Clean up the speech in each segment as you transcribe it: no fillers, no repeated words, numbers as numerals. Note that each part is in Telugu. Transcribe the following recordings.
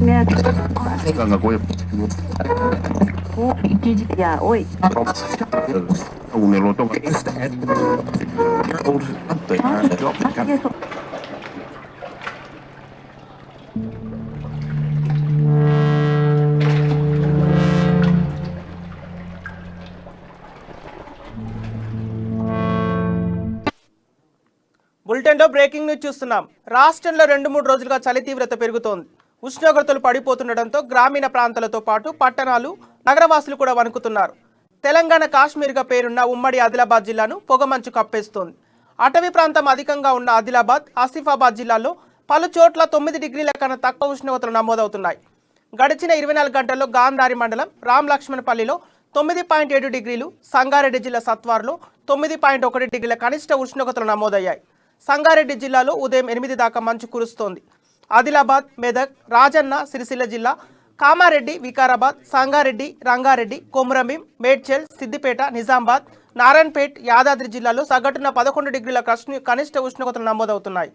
Ganga Goy. Ya, hoy. Un eloto. బులెటిన్లో బ్రేకింగ్ న్యూస్ చూస్తున్నాం. రాష్ట్రంలో 2-3 రోజులుగా చలి తీవ్రత పెరుగుతోంది. ఉష్ణోగ్రతలు పడిపోతుండటంతో గ్రామీణ ప్రాంతాలతో పాటు పట్టణాలు, నగరవాసులు కూడా వణుకుతున్నారు. తెలంగాణ కాశ్మీర్గా పేరున్న ఉమ్మడి ఆదిలాబాద్ జిల్లాను పొగమంచు కప్పేస్తోంది. అటవీ ప్రాంతం అధికంగా ఉన్న ఆదిలాబాద్, ఆసిఫాబాద్ జిల్లాల్లో పలు చోట్ల 9 డిగ్రీల కన్నా తక్కువ ఉష్ణోగ్రతలు నమోదవుతున్నాయి. గడిచిన 24 గంటల్లో గాంధారి మండలం రామ్ లక్ష్మణపల్లిలో 9.7 డిగ్రీలు, సంగారెడ్డి జిల్లా సత్వార్లో 9.1 డిగ్రీల కనిష్ట ఉష్ణోగ్రతలు నమోదయ్యాయి. సంగారెడ్డి జిల్లాలో ఉదయం 8 దాకా మంచు కురుస్తోంది. ఆదిలాబాద్, మెదక్, రాజన్న సిరిసిల్ల జిల్లా, కామారెడ్డి, వికారాబాద్, సంగారెడ్డి, రంగారెడ్డి, కొమురంభీం, మేడ్చల్, సిద్దిపేట, నిజామాబాద్, నారాయణపేట్, యాదాద్రి జిల్లాలో సగటున 11 డిగ్రీల కనిష్ట ఉష్ణోగ్రతలు నమోదవుతున్నాయి.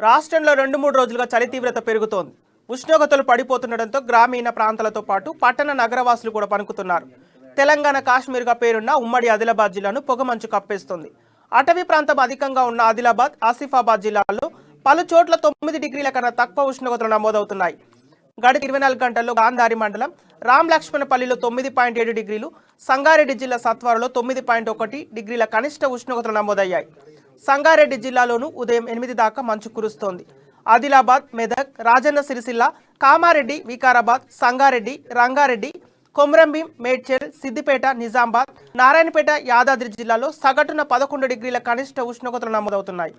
రాష్ట్రంలో 2-3 రోజులుగా చలి తీవ్రత పెరుగుతోంది. ఉష్ణోగ్రతలు పడిపోతుండటంతో గ్రామీణ ప్రాంతాలతో పాటు పట్టణ నగరవాసులు కూడా పనుకుతున్నారు. తెలంగాణ కాశ్మీర్గా పేరున్న ఉమ్మడి ఆదిలాబాద్ జిల్లాను పొగమంచు కప్పేస్తుంది. అటవీ ప్రాంతం అధికంగా ఉన్న ఆదిలాబాద్, ఆసిఫాబాద్ జిల్లాల్లో పలు చోట్ల 9 డిగ్రీల కన్నా తక్కువ ఉష్ణోగ్రతలు నమోదవుతున్నాయి. గడిచిన 24 గంటల్లో గాంధారి మండలం రామ్ లక్ష్మణపల్లిలో 9.7 డిగ్రీలు, సంగారెడ్డి జిల్లా సత్వారలో 9.1 డిగ్రీల కనిష్ట ఉష్ణోగ్రతలు నమోదయ్యాయి. సంగారెడ్డి జిల్లాలోనూ ఉదయం 8 దాకా మంచు కురుస్తోంది. ఆదిలాబాద్, మెదక్, రాజన్న సిరిసిల్ల, కామారెడ్డి, వికారాబాద్, సంగారెడ్డి, రంగారెడ్డి, కొమురంభీం, మేడ్చల్, సిద్దిపేట, నిజామాబాద్, నారాయణపేట, యాదాద్రి జిల్లాలో సగటున 11 డిగ్రీల కనిష్ట ఉష్ణోగ్రతలు నమోదవుతున్నాయి.